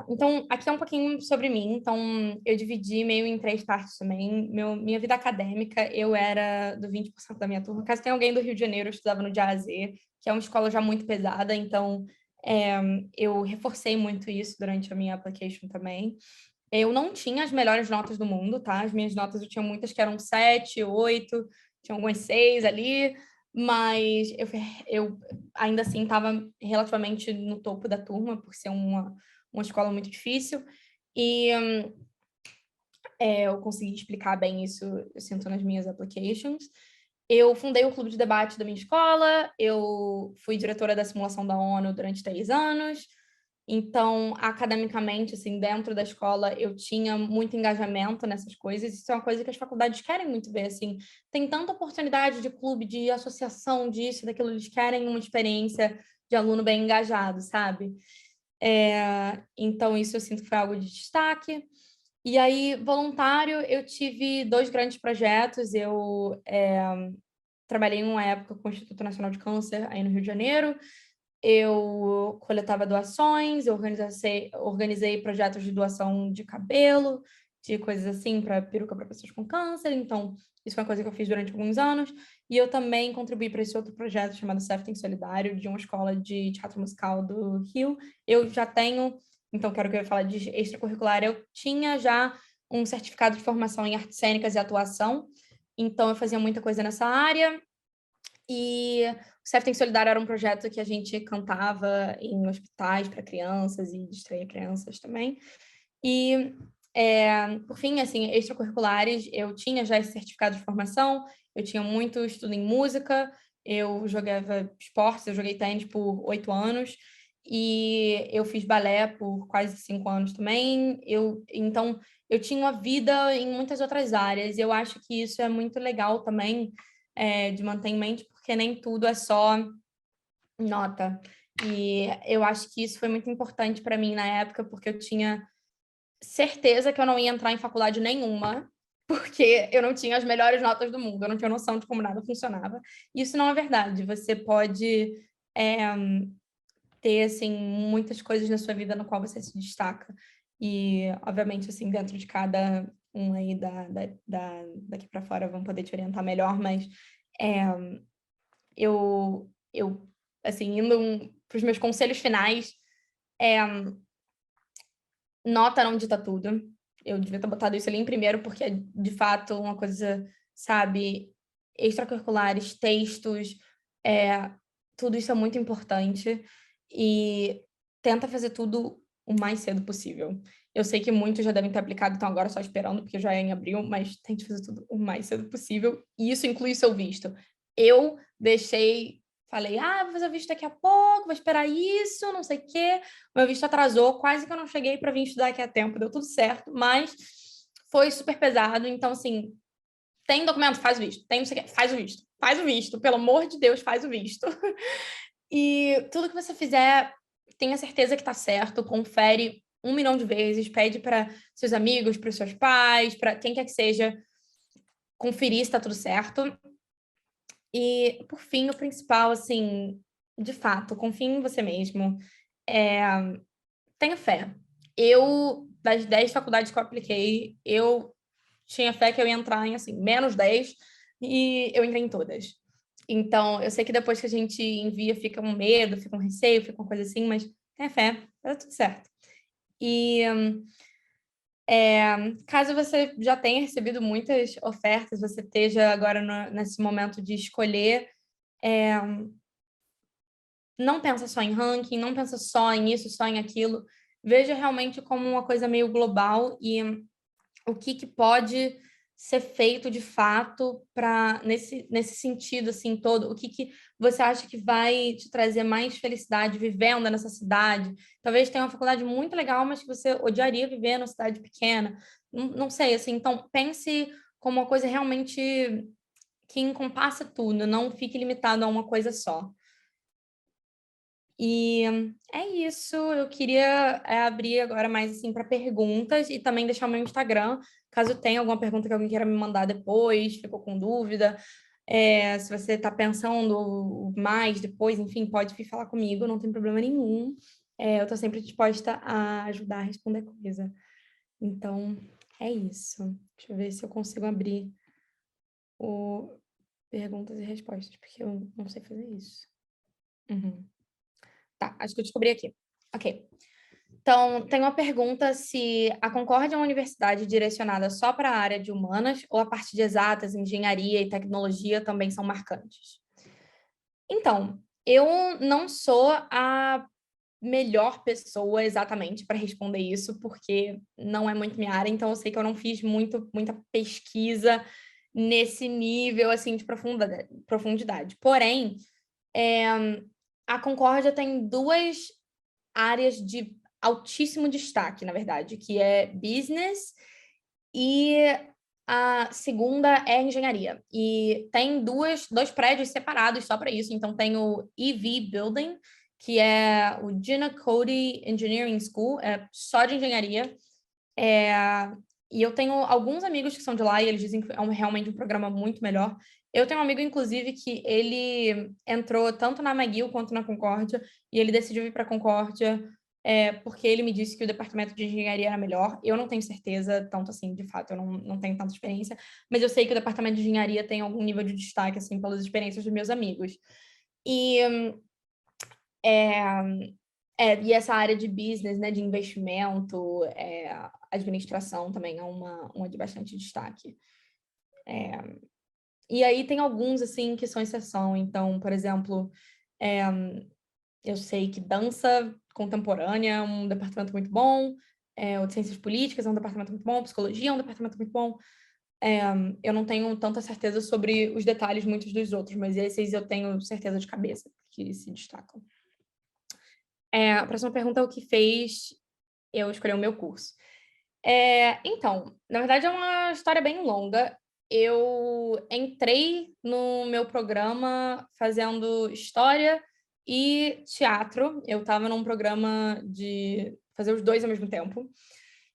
Então, aqui é um pouquinho sobre mim. Então, eu dividi meio em três partes também. Minha vida acadêmica, eu era do 20% da minha turma. Caso tenha alguém do Rio de Janeiro, eu estudava no DAZ, que é uma escola já muito pesada, então eu reforcei muito isso durante a minha application também. Eu não tinha as melhores notas do mundo, tá? As minhas notas, eu tinha muitas que eram 7, 8, tinha algumas 6 ali, mas eu ainda assim estava relativamente no topo da turma, por ser uma escola muito difícil. E eu consegui explicar bem isso, eu sinto, nas minhas applications. Eu fundei o clube de debate da minha escola, eu fui diretora da simulação da ONU durante 3 anos, então, academicamente, assim, dentro da escola, eu tinha muito engajamento nessas coisas. Isso é uma coisa que as faculdades querem muito ver, assim. Tem tanta oportunidade de clube, de associação, disso, daquilo. Eles querem uma experiência de aluno bem engajado, sabe? Então, isso eu sinto que foi algo de destaque. E aí, voluntário, eu tive 2 grandes projetos. Eu trabalhei em uma época com o Instituto Nacional de Câncer, aí no Rio de Janeiro. Eu coletava doações, eu organizei projetos de doação de cabelo, de coisas assim, para peruca para pessoas com câncer. Então, isso foi uma coisa que eu fiz durante alguns anos. E eu também contribuí para esse outro projeto chamado Sefton Solidário, de uma escola de teatro musical do Rio. Eu já tenho, então quero que eu fale de extracurricular, eu tinha já um certificado de formação em artes cênicas e atuação. Então, eu fazia muita coisa nessa área. E o Sefton Solidário era um projeto que a gente cantava em hospitais para crianças e distraía crianças também. E, por fim, assim, extracurriculares, eu tinha já esse certificado de formação, eu tinha muito estudo em música, eu jogava esportes, eu joguei tênis por 8 anos, e eu fiz balé por quase 5 anos também. Então, eu tinha uma vida em muitas outras áreas, e eu acho que isso é muito legal também, de manter em mente, porque nem tudo é só nota. E eu acho que isso foi muito importante para mim na época, porque eu tinha certeza que eu não ia entrar em faculdade nenhuma, porque eu não tinha as melhores notas do mundo, eu não tinha noção de como nada funcionava. Isso não é verdade. Você pode ter, assim, muitas coisas na sua vida no qual você se destaca. E, obviamente, assim, dentro de cada um aí daqui para fora vão poder te orientar melhor, mas eu assim, indo para os meus conselhos finais, nota não dita tudo. Eu devia ter botado isso ali em primeiro, porque é, de fato, uma coisa, sabe, extracurriculares, textos, tudo isso é muito importante. E tenta fazer tudo o mais cedo possível. Eu sei que muitos já devem ter aplicado, então agora só esperando, porque já é em abril, mas tente fazer tudo o mais cedo possível. E isso inclui o seu visto. Eu falei, vou fazer o visto daqui a pouco, vou esperar isso, não sei o quê. O meu visto atrasou, quase que eu não cheguei para vir estudar aqui a tempo, deu tudo certo, mas foi super pesado. Então, assim, tem documento, faz o visto. Tem não sei o quê, faz o visto. Faz o visto, pelo amor de Deus, faz o visto. E tudo que você fizer, tenha certeza que está certo, confere 1 milhão de vezes, pede para seus amigos, para os seus pais, para quem quer que seja, conferir se está tudo certo. E, por fim, o principal, assim, de fato, confie em você mesmo. É, tenha fé. Eu, das 10 faculdades que eu apliquei, eu tinha fé que eu ia entrar em, assim, menos 10 e eu entrei em todas. Então, eu sei que depois que a gente envia, fica um medo, fica um receio, fica uma coisa assim, mas tenha fé, vai dar tudo certo. E caso você já tenha recebido muitas ofertas, você esteja agora nesse momento de escolher, não pensa só em ranking, não pensa só em isso, só em aquilo. Veja realmente como uma coisa meio global e o que pode ser feito de fato para nesse sentido assim todo, o que você acha que vai te trazer mais felicidade vivendo nessa cidade? Talvez tenha uma faculdade muito legal, mas que você odiaria viver numa cidade pequena. Não sei, assim, então pense como uma coisa realmente que encompassa tudo, não fique limitado a uma coisa só. E é isso, eu queria abrir agora mais assim para perguntas e também deixar o meu Instagram, caso tenha alguma pergunta que alguém queira me mandar depois, ficou com dúvida, se você está pensando mais depois, enfim, pode vir falar comigo, não tem problema nenhum. Eu estou sempre disposta a ajudar a responder coisa. Então, é isso. Deixa eu ver se eu consigo abrir o perguntas e respostas, porque eu não sei fazer isso. Uhum. Tá, acho que eu descobri aqui. Ok. Então, tem uma pergunta se a Concórdia é uma universidade direcionada só para a área de humanas ou a parte de exatas, engenharia e tecnologia também são marcantes. Então, eu não sou a melhor pessoa exatamente para responder isso, porque não é muito minha área, então eu sei que eu não fiz muita pesquisa nesse nível assim de profundidade. Porém, é, a Concórdia tem duas áreas de altíssimo destaque, na verdade, que é business e a segunda é engenharia. E tem dois prédios separados só para isso. Então, tem o EV Building, que é o Gina Cody Engineering School, é só de engenharia. É, e eu tenho alguns amigos que são de lá e eles dizem que é realmente um programa muito melhor. Eu tenho um amigo, inclusive, que ele entrou tanto na McGill quanto na Concórdia, e ele decidiu ir para a Concórdia porque ele me disse que o departamento de engenharia era melhor. Eu não tenho certeza, tanto assim, de fato, eu não tenho tanta experiência, mas eu sei que o departamento de engenharia tem algum nível de destaque, assim, pelas experiências dos meus amigos. E é, e essa área de business, né, de investimento, administração também é uma de bastante destaque. E aí tem alguns, assim, que são exceção. Então, por exemplo, é, eu sei que dança contemporânea é um departamento muito bom, o de ciências políticas é um departamento muito bom, psicologia é um departamento muito bom. Eu não tenho tanta certeza sobre os detalhes muitos dos outros, mas esses eu tenho certeza de cabeça que se destacam. A próxima pergunta é o que fez eu escolher o meu curso. Então, na verdade é uma história bem longa. Eu entrei no meu programa fazendo história e teatro. Eu estava num programa de fazer os dois ao mesmo tempo.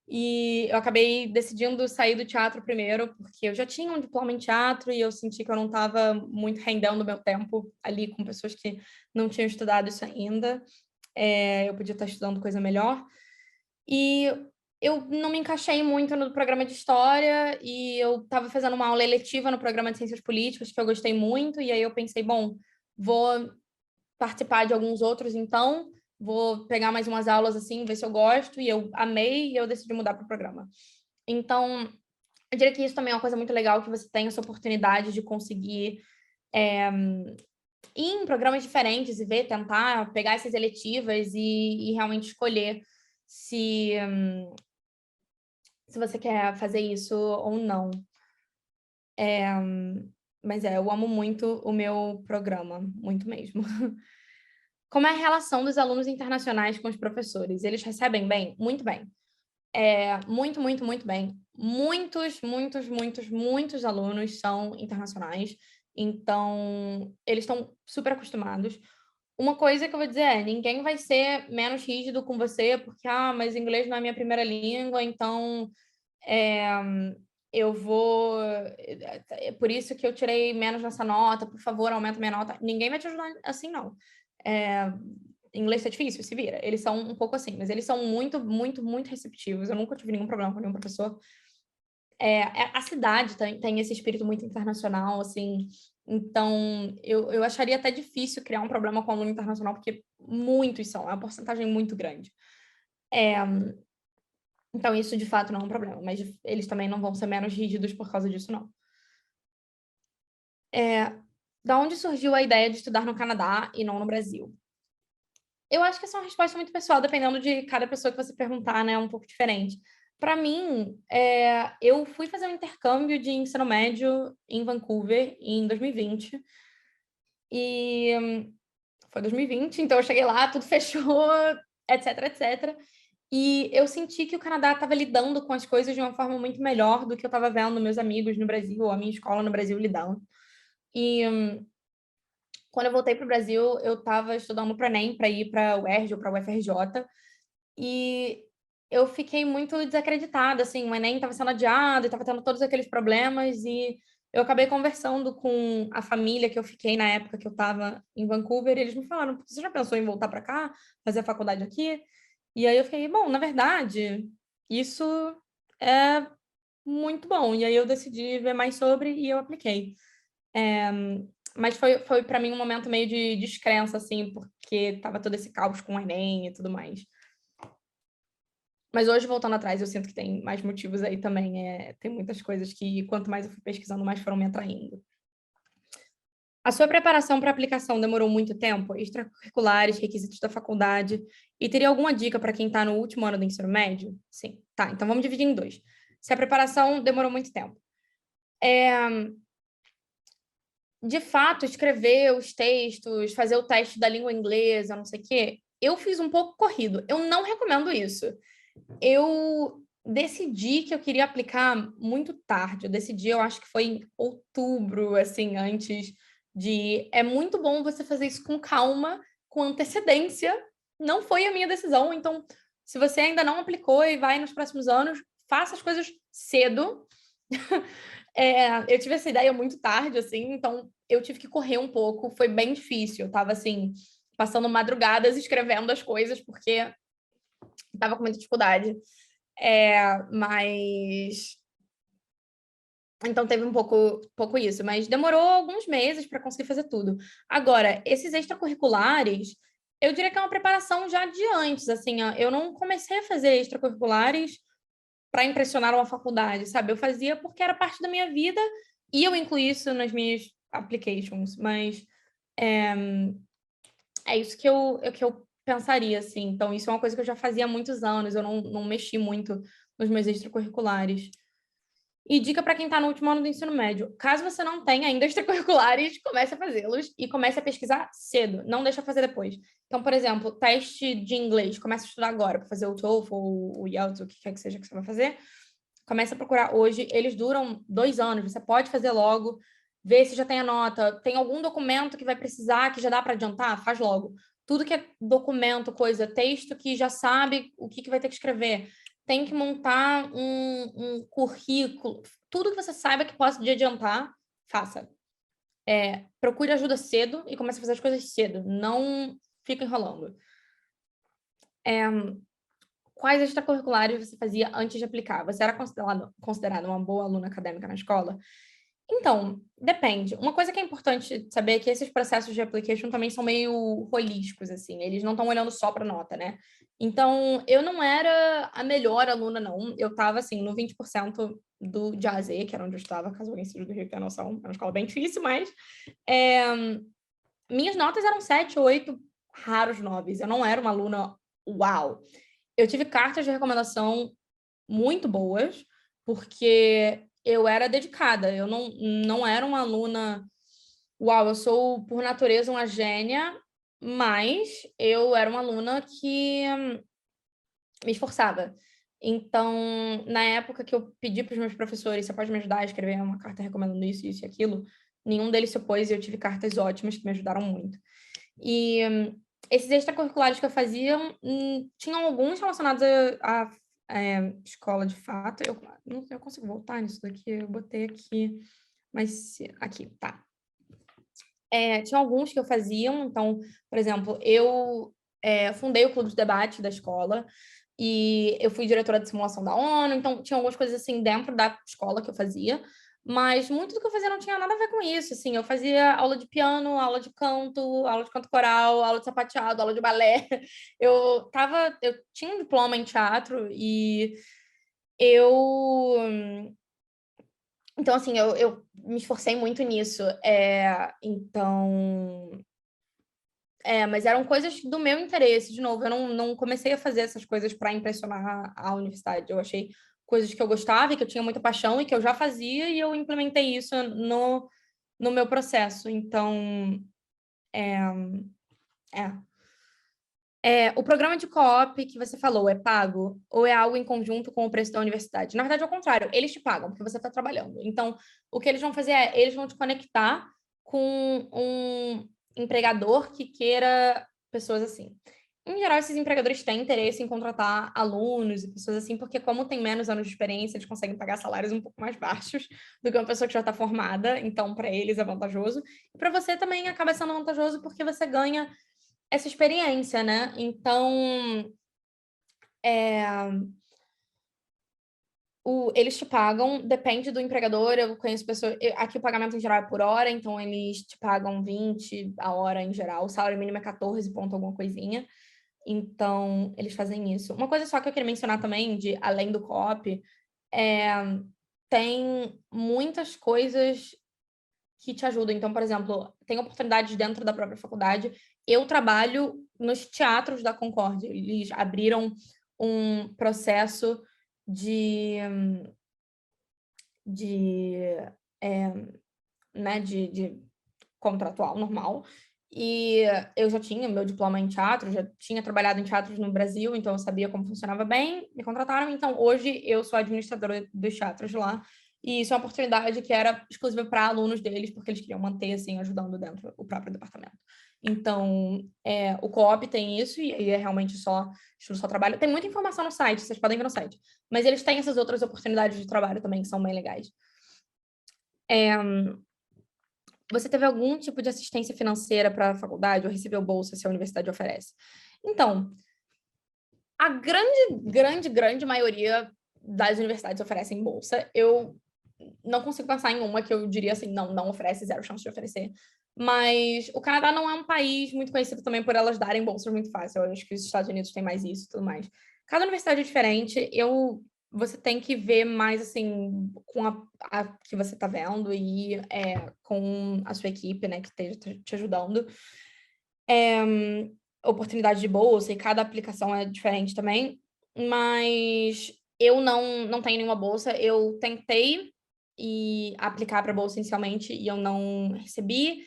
E eu acabei decidindo sair do teatro primeiro, porque eu já tinha um diploma em teatro e eu senti que eu não estava muito rendendo o meu tempo ali com pessoas que não tinham estudado isso ainda. Eu podia estar estudando coisa melhor. E eu não me encaixei muito no programa de história e eu estava fazendo uma aula eletiva no programa de ciências políticas que eu gostei muito e aí eu pensei, bom, vou participar de alguns outros então, vou pegar mais umas aulas assim, ver se eu gosto e eu amei e eu decidi mudar para o programa. Então, eu diria que isso também é uma coisa muito legal que você tem essa oportunidade de conseguir ir em programas diferentes e ver, tentar pegar essas eletivas e realmente escolher se você quer fazer isso ou não. Mas eu amo muito o meu programa, muito mesmo. Como é a relação dos alunos internacionais com os professores? Eles recebem bem? Muito bem. Muito, muito, muito bem. Muitos alunos são internacionais, então eles estão super acostumados. Uma coisa que eu vou dizer ninguém vai ser menos rígido com você, porque, mas inglês não é minha primeira língua, então eu vou... É por isso que eu tirei menos nessa nota, por favor, aumenta minha nota. Ninguém vai te ajudar assim, não. Inglês tá difícil, se vira. Eles são um pouco assim, mas eles são muito, muito, muito receptivos. Eu nunca tive nenhum problema com nenhum professor. A cidade tem esse espírito muito internacional, assim. Então, eu acharia até difícil criar um problema com aluno internacional, porque muitos são, é uma porcentagem muito grande. Então, isso de fato não é um problema, mas eles também não vão ser menos rígidos por causa disso, não. Da onde surgiu a ideia de estudar no Canadá e não no Brasil? Eu acho que essa é uma resposta muito pessoal, dependendo de cada pessoa que você perguntar, né? É um pouco diferente. Para mim, eu fui fazer um intercâmbio de ensino médio em Vancouver em 2020. E foi 2020, então eu cheguei lá, tudo fechou, etc, etc. E eu senti que o Canadá estava lidando com as coisas de uma forma muito melhor do que eu estava vendo meus amigos no Brasil, ou a minha escola no Brasil lidando. E quando eu voltei para o Brasil, eu estava estudando para o Enem, para ir para o UERJ ou para o UFRJ, e eu fiquei muito desacreditada, assim, o Enem estava sendo adiado, estava tendo todos aqueles problemas, e eu acabei conversando com a família que eu fiquei na época que eu estava em Vancouver, e eles me falaram, você já pensou em voltar para cá, fazer a faculdade aqui? E aí eu fiquei, bom, na verdade, isso é muito bom. E aí eu decidi ver mais sobre e eu apliquei. Mas foi para mim um momento meio de descrença, assim, porque estava todo esse caos com o Enem e tudo mais. Mas hoje, voltando atrás, eu sinto que tem mais motivos aí também. Tem muitas coisas que, quanto mais eu fui pesquisando, mais foram me atraindo. A sua preparação para a aplicação demorou muito tempo? Extracurriculares, requisitos da faculdade? E teria alguma dica para quem está no último ano do ensino médio? Sim. Tá, então vamos dividir em dois. Se a preparação demorou muito tempo. De fato, escrever os textos, fazer o teste da língua inglesa, não sei o quê, eu fiz um pouco corrido. Eu não recomendo isso. Eu decidi que eu queria aplicar muito tarde. Eu decidi, eu acho que foi em outubro, assim, antes de... É muito bom você fazer isso com calma, com antecedência. Não foi a minha decisão, então, se você ainda não aplicou e vai nos próximos anos, faça as coisas cedo. Eu tive essa ideia muito tarde, assim, então eu tive que correr um pouco, foi bem difícil. Eu tava, assim, passando madrugadas escrevendo as coisas, porque tava com muita dificuldade. Mas... Então teve um pouco isso, mas demorou alguns meses para conseguir fazer tudo. Agora, esses extracurriculares, eu diria que é uma preparação já de antes, assim, ó, eu não comecei a fazer extracurriculares para impressionar uma faculdade, sabe? Eu fazia porque era parte da minha vida e eu incluí isso nas minhas applications, mas é isso que eu pensaria, assim. Então, isso é uma coisa que eu já fazia há muitos anos, eu não mexi muito nos meus extracurriculares. E dica para quem está no último ano do ensino médio: caso você não tenha ainda extracurriculares, comece a fazê-los e comece a pesquisar cedo, não deixa fazer depois. Então, por exemplo, teste de inglês, comece a estudar agora para fazer o TOEFL ou o IELTS, o que quer que seja que você vai fazer. Comece a procurar hoje, eles duram 2 anos, você pode fazer logo, ver se já tem a nota, tem algum documento que vai precisar, que já dá para adiantar, faz logo. Tudo que é documento, coisa, texto que já sabe o que vai ter que escrever, tem que montar um currículo, tudo que você saiba que possa de adiantar, faça. Procure ajuda cedo e comece a fazer as coisas cedo, não fica enrolando. Quais extracurriculares você fazia antes de aplicar? Você era considerada uma boa aluna acadêmica na escola? Então, depende. Uma coisa que é importante saber é que esses processos de application também são meio holísticos, assim. Eles não estão olhando só para nota, né? Então, eu não era a melhor aluna, não. Eu estava, assim, no 20% de A a Z, que era onde eu estava, caso alguém seja do Rio tenha noção. É uma escola bem difícil, mas... minhas notas eram 7, 8, raros 9. Eu não era uma aluna uau. Eu tive cartas de recomendação muito boas, porque eu era dedicada, eu não era uma aluna, uau, eu sou por natureza uma gênia, mas eu era uma aluna que me esforçava. Então, na época que eu pedi para os meus professores, você pode me ajudar a escrever uma carta recomendando isso, isso e aquilo, nenhum deles se opôs e eu tive cartas ótimas que me ajudaram muito. E esses extracurriculares que eu fazia, tinham alguns relacionados escola de fato. Eu não sei, eu consigo voltar nisso daqui, eu botei aqui, mas aqui, tá. Tinha alguns que eu fazia, então, por exemplo, eu fundei o clube de debate da escola e eu fui diretora de simulação da ONU, então tinha algumas coisas assim dentro da escola que eu fazia, mas muito do que eu fazia não tinha nada a ver com isso, assim, eu fazia aula de piano, aula de canto coral, aula de sapateado, aula de balé. Eu tinha um diploma em teatro e eu então, assim, eu me esforcei muito nisso. Mas eram coisas do meu interesse, de novo. Eu não comecei a fazer essas coisas para impressionar a universidade. Eu achei coisas que eu gostava e que eu tinha muita paixão e que eu já fazia e eu implementei isso no meu processo. Então, é, é. O programa de co-op que você falou é pago ou é algo em conjunto com o preço da universidade? Na verdade, é o contrário, eles te pagam porque você está trabalhando. Então, o que eles vão fazer eles vão te conectar com um empregador que queira pessoas assim. Em geral, esses empregadores têm interesse em contratar alunos e pessoas assim, porque como tem menos anos de experiência, eles conseguem pagar salários um pouco mais baixos do que uma pessoa que já está formada. Então, para eles é vantajoso. E para você também acaba sendo vantajoso porque você ganha essa experiência, né? Então, é, eles te pagam, depende do empregador. Eu conheço pessoas. Aqui o pagamento em geral é por hora, então eles te pagam 20 a hora em geral. O salário mínimo é 14 ponto alguma coisinha. Então, eles fazem isso. Uma coisa só que eu queria mencionar também, de além do co-op, tem muitas coisas que te ajudam. Então, por exemplo, tem oportunidades dentro da própria faculdade. Eu trabalho nos teatros da Concórdia. Eles abriram um processo de, é, né, de contratual normal. E eu já tinha meu diploma em teatro, já tinha trabalhado em teatros no Brasil, então eu sabia como funcionava bem, me contrataram. Então, hoje eu sou administradora dos teatros lá. E isso é uma oportunidade que era exclusiva para alunos deles, porque eles queriam manter, assim, ajudando dentro do próprio departamento. Então, o co-op tem isso, e é realmente só estudo, só trabalho. Tem muita informação no site, vocês podem ver no site. Mas eles têm essas outras oportunidades de trabalho também, que são bem legais. Você teve algum tipo de assistência financeira para a faculdade ou recebeu bolsa se a universidade oferece? Então, a grande maioria das universidades oferecem bolsa. Eu não consigo pensar em uma que eu diria assim, não oferece, zero chance de oferecer. Mas o Canadá não é um país muito conhecido também por elas darem bolsas muito fácil. Eu acho que os Estados Unidos têm mais isso e tudo mais. Cada universidade é diferente. Você tem que ver mais assim com a que você está vendo e com a sua equipe, né, que esteja te ajudando. Oportunidade de bolsa e cada aplicação é diferente também. Mas eu não tenho nenhuma bolsa. Eu tentei aplicar para bolsa inicialmente e eu não recebi.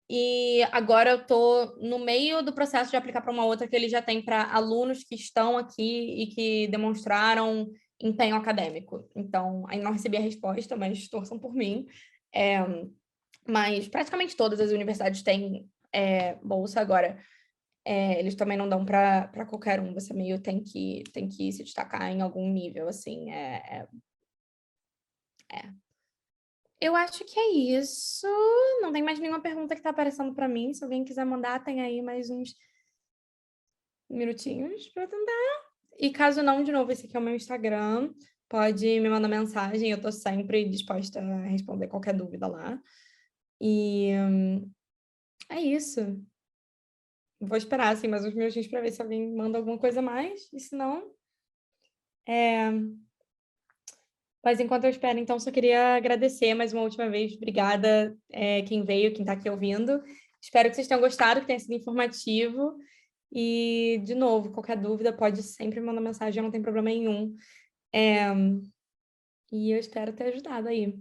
E agora eu estou no meio do processo de aplicar para uma outra que ele já tem para alunos que estão aqui e que demonstraram empenho acadêmico. Então, ainda não recebi a resposta, mas torçam por mim. Mas praticamente todas as universidades têm bolsa agora. Eles também não dão para qualquer um. Você meio tem que se destacar em algum nível, assim. Eu acho que é isso. Não tem mais nenhuma pergunta que está aparecendo para mim. Se alguém quiser mandar, tem aí mais uns minutinhos para tentar. E caso não, de novo, esse aqui é o meu Instagram. Pode me mandar mensagem, eu estou sempre disposta a responder qualquer dúvida lá. E é isso. Vou esperar assim, mais uns minutinhos para ver se alguém manda alguma coisa mais. E se não. Mas enquanto eu espero, então, só queria agradecer mais uma última vez. Obrigada, quem veio, quem está aqui ouvindo. Espero que vocês tenham gostado, que tenha sido informativo. E, de novo, qualquer dúvida, pode sempre mandar mensagem, não tem problema nenhum. E eu espero ter ajudado aí.